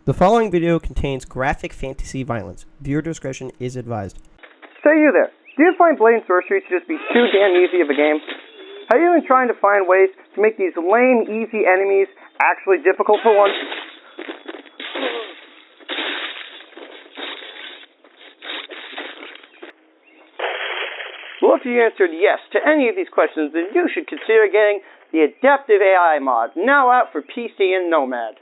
The following video contains graphic fantasy violence. Viewer discretion is advised. Say you there. Do you find Blade and Sorcery to just be too damn easy of a game? Have you been trying to find ways to make these lame, easy enemies actually difficult for once? Well, if you answered yes to any of these questions, then you should consider getting the Adaptive AI mod, now out for PC and Nomad.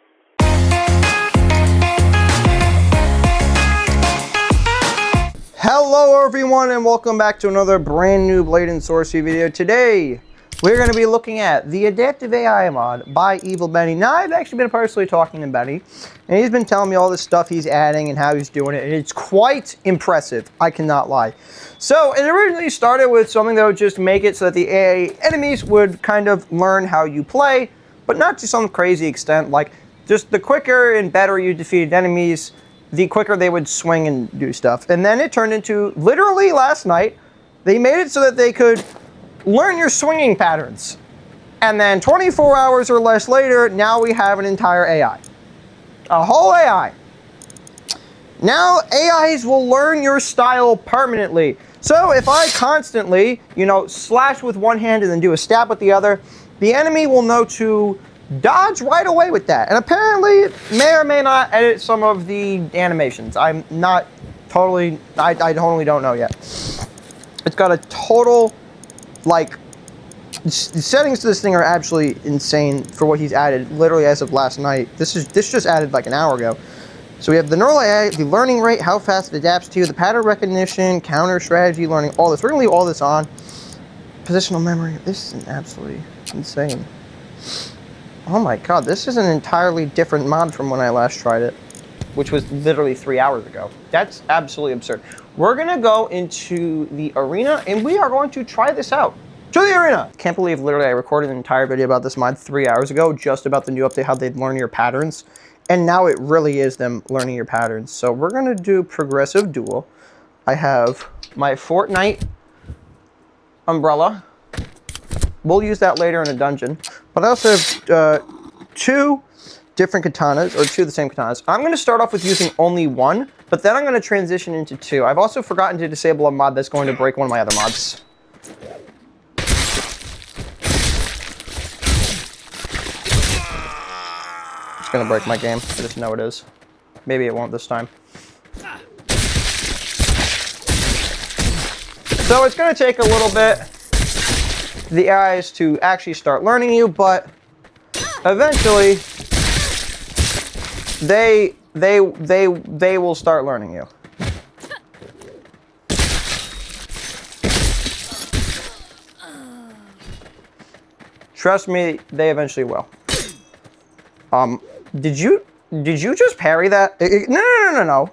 Hello everyone and welcome back to another brand new Blade and Sorcery video. Today we're going to be looking at the Adaptive AI mod by Evil Benny. Now I've actually been personally talking to Benny and he's been telling me all this stuff he's adding and how he's doing it, and it's quite impressive, I cannot lie. So it originally started with something that would just make it so that the AI enemies would kind of learn how you play, but not to some crazy extent. Like, just the quicker and better you defeated enemies, the quicker they would swing and do stuff. And then it turned into, literally last night, they made it so that they could learn your swinging patterns. And then 24 hours or less later, now we have an entire AI. A whole AI. Now AIs will learn your style permanently. So if I constantly, slash with one hand and then do a stab with the other, the enemy will know to dodge right away with that. And apparently it may or may not edit some of the animations. I'm not totally, I totally don't know yet. It's got a total, the settings to this thing are absolutely insane for what he's added literally as of last night. This just added like an hour ago. So we have the neural AI, the learning rate, how fast it adapts to you, the pattern recognition, counter strategy, learning, all this. We're gonna leave all this on. Positional memory, this is absolutely insane. Oh my god, this is an entirely different mod from when I last tried it, which was literally 3 hours ago. That's absolutely absurd. We're gonna go into the arena and we are going to try this out. To the arena! Can't believe literally I recorded an entire video about this mod 3 hours ago, just about the new update, how they'd learn your patterns. And now it really is them learning your patterns. So we're gonna do progressive duel. I have my Fortnite umbrella. We'll use that later in a dungeon. But I also have two different katanas, or two of the same katanas. I'm going to start off with using only one, but then I'm going to transition into two. I've also forgotten to disable a mod that's going to break one of my other mods. It's going to break my game. I just know it is. Maybe it won't this time. So it's going to take a little bit the AIs to actually start learning you, but eventually they will start learning you. Trust me, they eventually will. Did you just parry that? No.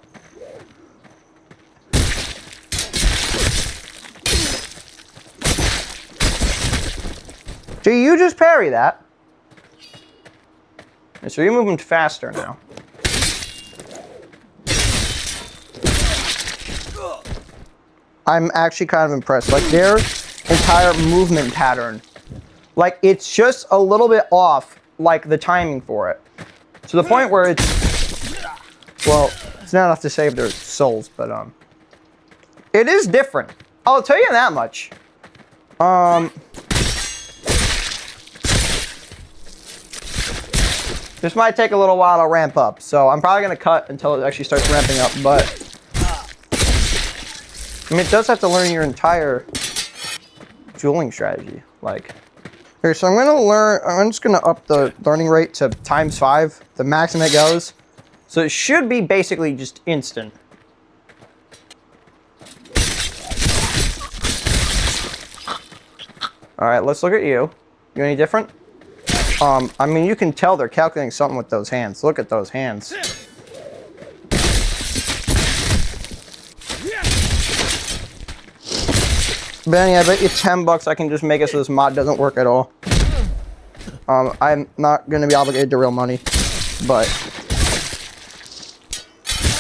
Do you just parry that? And so you're moving faster now. I'm actually kind of impressed. Like, their entire movement pattern, like, it's just a little bit off, like, the timing for it. To the point where it's, well, it's not enough to save their souls, but, it is different. I'll tell you that much. This might take a little while to ramp up, so I'm probably going to cut until it actually starts ramping up, but I mean, it does have to learn your entire dueling strategy. Like, here, so I'm just going to up the learning rate to ×5, the maximum it goes. So it should be basically just instant. All right, let's look at you. You any different? I mean, you can tell they're calculating something with those hands. Look at those hands. Benny, I bet you $10 I can just make it so this mod doesn't work at all. I'm not going to be obligated to real money, but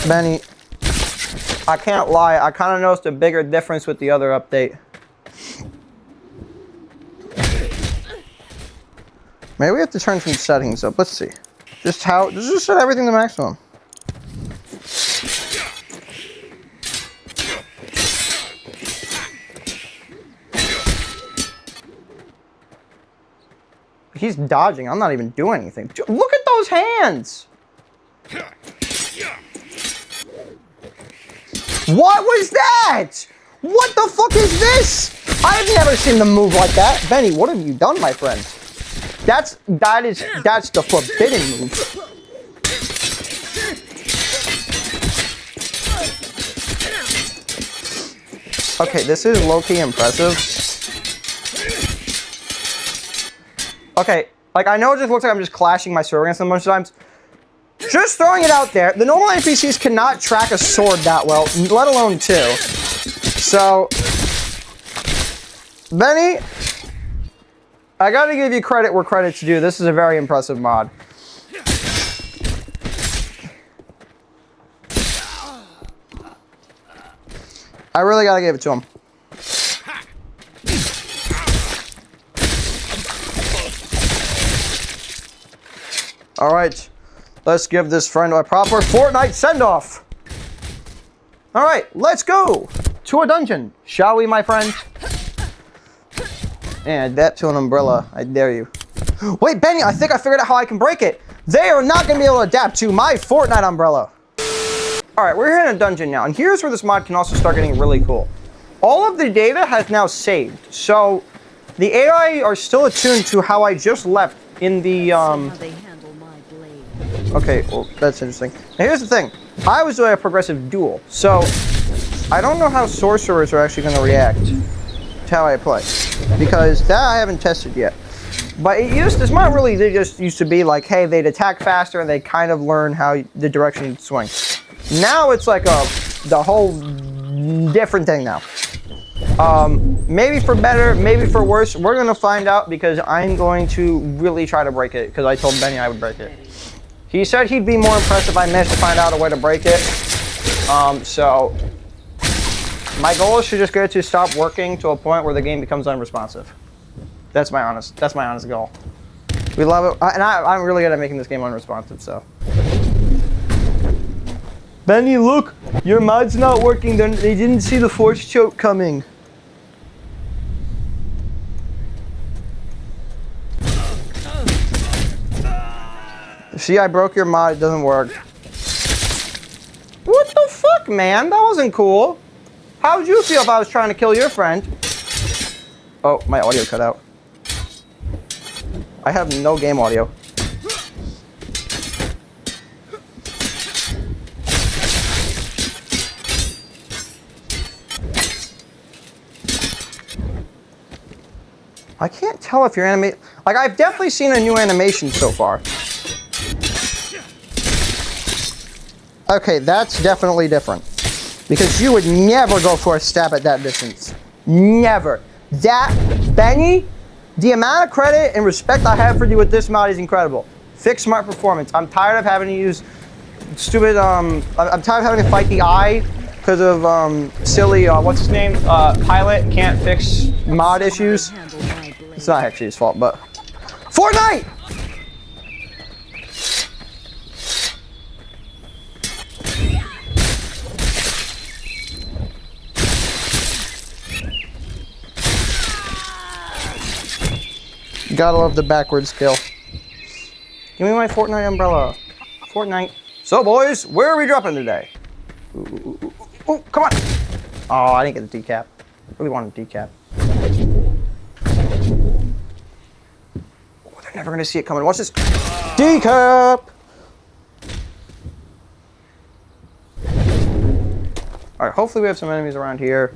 Benny, I can't lie. I kind of noticed a bigger difference with the other update. Maybe we have to turn some settings up. Let's see. Just set everything to maximum. He's dodging. I'm not even doing anything. Look at those hands! What was that? What the fuck is this? I've never seen them move like that. Benny, what have you done, my friend? That's the forbidden move. Okay, this is low-key impressive. Okay, like I know it just looks like I'm just clashing my sword against them a bunch of times. Just throwing it out there, the normal NPCs cannot track a sword that well, let alone two. So, Benny, I gotta give you credit where credit's due. This is a very impressive mod. I really gotta give it to him. All right, let's give this friend a proper Fortnite send-off. All right, let's go to a dungeon, shall we, my friend? And adapt to an umbrella, I dare you. Wait, Benny, I think I figured out how I can break it. They are not gonna be able to adapt to my Fortnite umbrella. All right, we're here in a dungeon now, and here's where this mod can also start getting really cool. All of the data has now saved, so the AI are still attuned to how I just left in the, Okay, well, that's interesting. Now, here's the thing. I was doing a progressive duel, so I don't know how sorcerers are actually going to react to how I play, because that I haven't tested yet. But this mod really just used to be like, hey, they'd attack faster and they kind of learn how the direction you'd swing. Now it's like the whole different thing now. Maybe for better, maybe for worse. We're going to find out, because I'm going to really try to break it, because I told Benny I would break it. He said he'd be more impressed if I managed to find out a way to break it. So my goal is to just get it to stop working to a point where the game becomes unresponsive. That's my honest goal. We love it, and I'm really good at making this game unresponsive. So, Benny, look, your mod's not working. They didn't see the force choke coming. See, I broke your mod, it doesn't work. What the fuck, man? That wasn't cool. How would you feel if I was trying to kill your friend? Oh, my audio cut out. I have no game audio. I can't tell if you're animated. Like, I've definitely seen a new animation so far. Okay, that's definitely different. Because you would never go for a stab at that distance. Never. That, Benny, the amount of credit and respect I have for you with this mod is incredible. Fix smart performance. I'm tired of having to use stupid, I'm tired of having to fight the eye because of silly, what's his name? Pilot can't fix mod issues. It's not actually his fault, but Fortnite! Gotta love the backwards kill. Give me my Fortnite umbrella. Fortnite. So, boys, where are we dropping today? Ooh, come on. Oh, I didn't get the decap. Really wanted a decap. Oh, they're never gonna see it coming. Watch this. Decap! Alright, hopefully we have some enemies around here.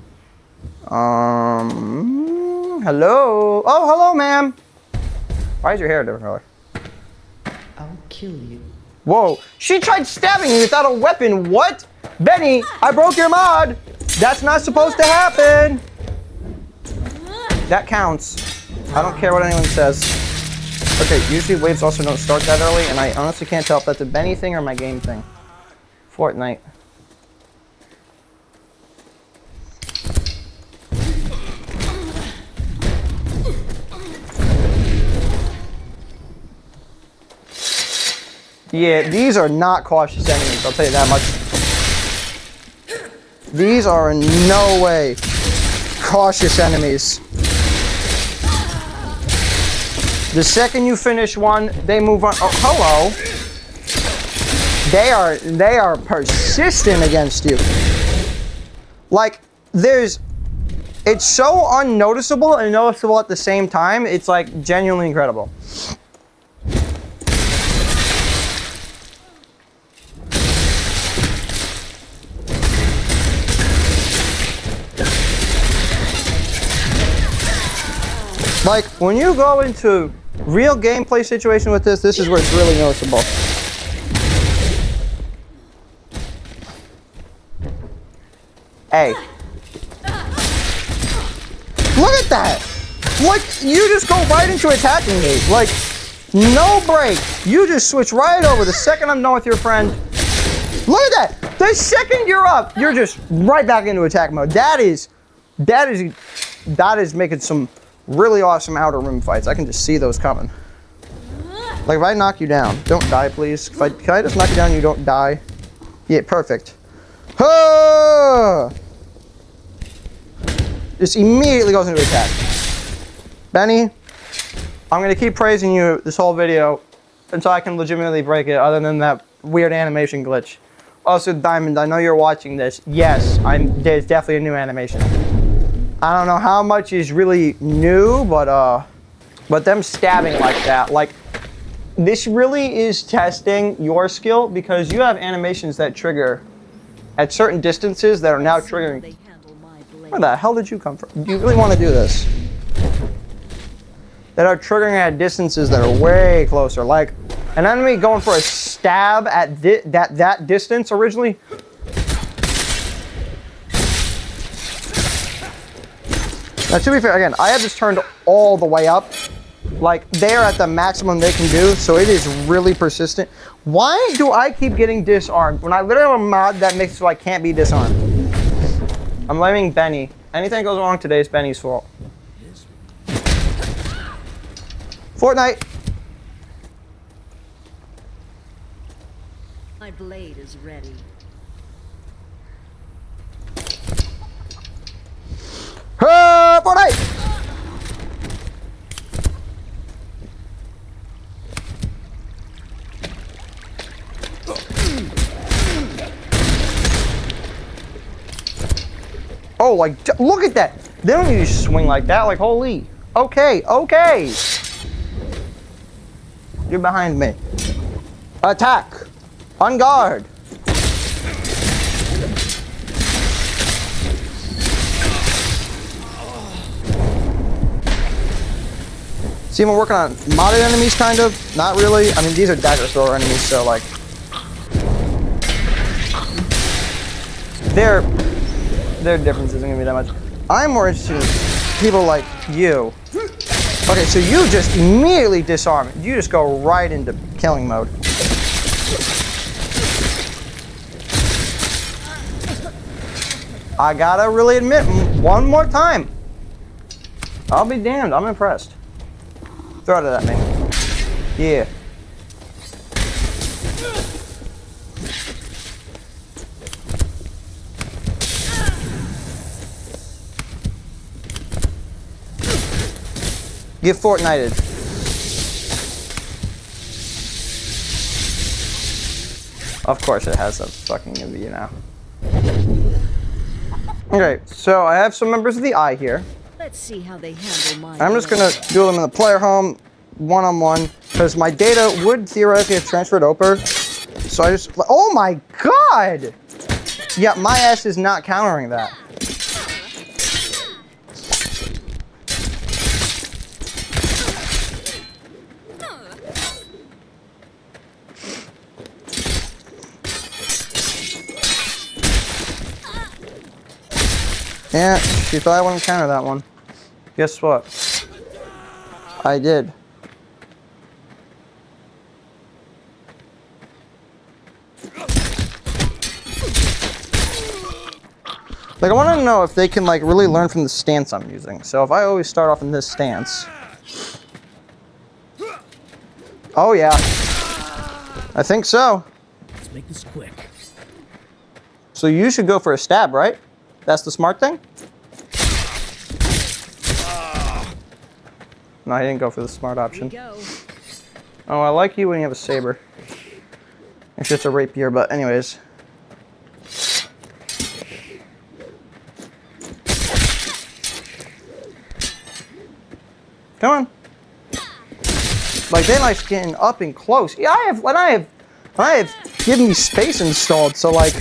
Hello? Oh, hello, ma'am. Why is your hair a different color? I'll kill you. Whoa, she tried stabbing me without a weapon. What? Benny, I broke your mod. That's not supposed to happen. That counts. I don't care what anyone says. Okay, usually waves also don't start that early, and I honestly can't tell if that's a Benny thing or my game thing. Fortnite. Yeah, these are not cautious enemies, I'll tell you that much. These are in no way cautious enemies. The second you finish one, they move on. Oh, hello. They are persistent against you. Like, it's so unnoticeable and noticeable at the same time. It's like genuinely incredible. Like, when you go into real gameplay situation with this is where it's really noticeable. Hey. Look at that! Like, you just go right into attacking me. Like, no break. You just switch right over the second I'm done with your friend. Look at that! The second you're up, you're just right back into attack mode. That is making some really awesome outer rim fights. I can just see those coming. Like, if I knock you down, don't die, please. Can I just knock you down and you don't die? Yeah, perfect. Just immediately goes into attack. Benny, I'm gonna keep praising you this whole video until I can legitimately break it, other than that weird animation glitch. Also, Diamond, I know you're watching this. Yes, there's definitely a new animation. I don't know how much is really new, but them stabbing like that, like, this really is testing your skill, because you have animations that trigger at certain distances that are now triggering. Where the hell did you come from? You really want to do this? That are triggering at distances that are way closer. Like, an enemy going for a stab at that distance originally. Now, to be fair, again, I have this turned all the way up. Like, they're at the maximum they can do, so it is really persistent. Why do I keep getting disarmed when I literally have a mod that makes it so I can't be disarmed? I'm blaming Benny. Anything that goes wrong today is Benny's fault. Fortnite! My blade is ready. Fortnite! Oh, like, look at that! They don't need to swing like that, like, holy. Okay, okay! You're behind me. Attack! On guard! See, we're working on modded enemies, kind of. Not really. I mean, these are dagger thrower enemies, so, like, their difference isn't gonna be that much. I'm more interested in people like you. Okay, so you just immediately disarm it. You just go right into killing mode. I gotta really admit, one more time. I'll be damned, I'm impressed. Throw it at me. Yeah. Get Fortnited. Of course it has a fucking you now. Okay, so I have some members of the Eye here. Let's see how they handle my I'm just gonna do them in the player home, one-on-one, because my data would theoretically have transferred over. So I just, oh my god! Yeah, my ass is not countering that. Yeah, she thought I wouldn't counter that one. Guess what? I did. Like, I want to know if they can, like, really learn from the stance I'm using. So if I always start off in this stance. Oh, yeah. I think so. Let's make this quick. So you should go for a stab, right? That's the smart thing? No, he didn't go for the smart Here option. we go. Oh, I like you when you have a saber. It's just a rapier, but anyways. Come on. Like, they like getting up and close. Yeah, I have given me space installed, so like,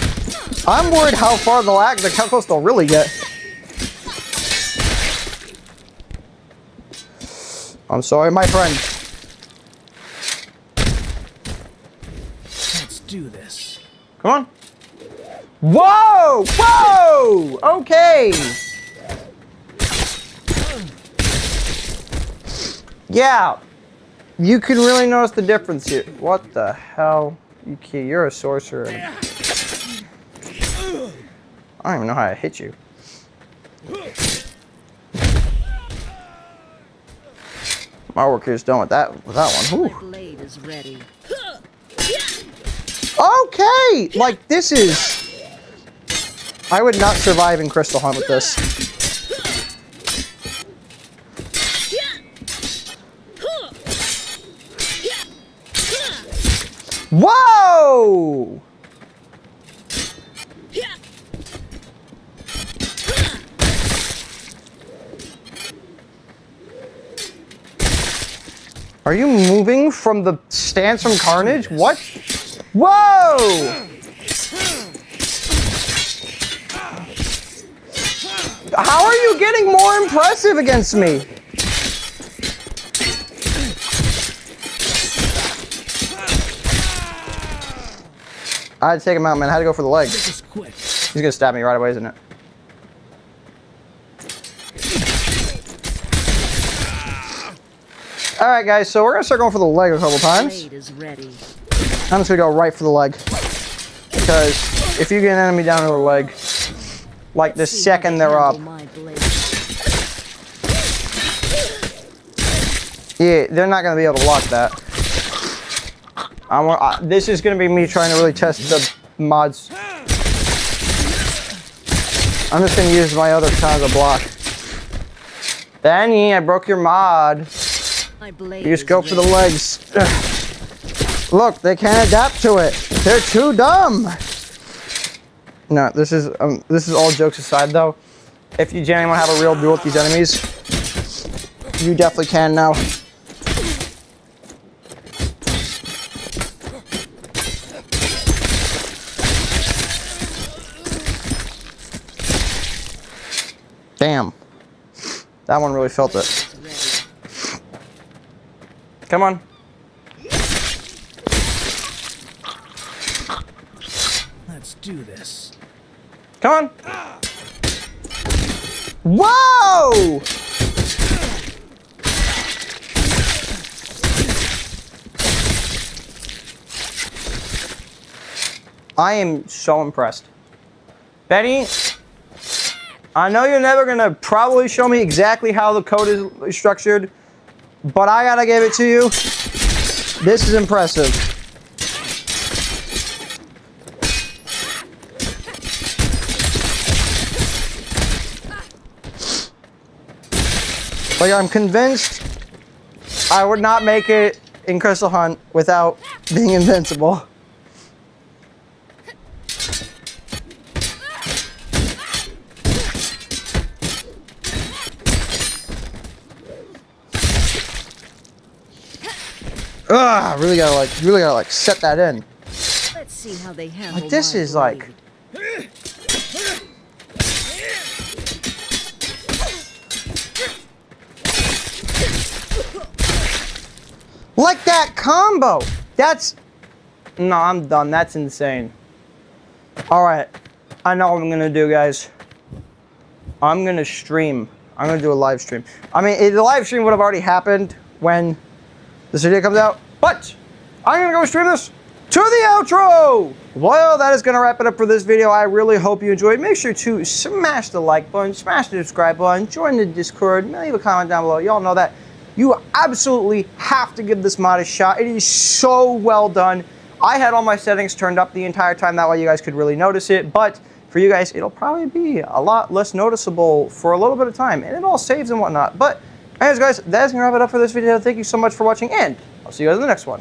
I'm worried how far how close they'll really get. I'm sorry, my friend. Let's do this. Come on. Whoa! Whoa! Okay. Yeah. You can really notice the difference here. What the hell? You're a sorcerer. I don't even know how to hit you. My work here's done with that one. My Whew. blade is ready. Okay! Like, this is... I would not survive in Crystal Hunt with this. Whoa! Are you moving from the stance from Carnage? What? Whoa! How are you getting more impressive against me? I had to take him out, man. I had to go for the leg. This is quick. He's gonna stab me right away, isn't it? Alright, guys, so we're gonna start going for the leg a couple times. Blade is ready. I'm just gonna go right for the leg. Because if you get an enemy down to the leg, like the See how second they they're up, handle my blade. yeah, they're not gonna be able to block that. This is gonna be me trying to really test the mods. I'm just gonna use my other kind of block. Benny, I broke your mod. My blade You just is go for the ready. legs. Look, they can't adapt to it. They're too dumb. No, this is all jokes aside though. If you genuinely want to have a real duel with these enemies, you definitely can now. Damn. That one really felt it. Is ready. Come on. Let's do this. Come on. Whoa! I am so impressed. Betty, I know you're never gonna probably show me exactly how the code is structured, but I gotta give it to you. This is impressive. Like, I'm convinced I would not make it in Crystal Hunt without being invincible. Ugh, really gotta set that in. Let's see how they handle Like, this my is blade. like, like that combo. No, I'm done. That's insane. All right, I know what I'm gonna do, guys. I'm gonna stream. I'm gonna do a live stream. I mean, the live stream would have already happened when this video comes out, but I'm gonna go stream this to the outro. Well, that is gonna wrap it up for this video. I really hope you enjoyed. Make sure to smash the like button, smash the subscribe button, join the Discord, leave a comment down below. Y'all know that you absolutely have to give this mod a shot. It is so well done. I had all my settings turned up the entire time, that way you guys could really notice it, but for you guys, it'll probably be a lot less noticeable for a little bit of time, and it all saves and whatnot. But Anyways, guys, that's going to wrap it up for this video. Thank you so much for watching, and I'll see you guys in the next one.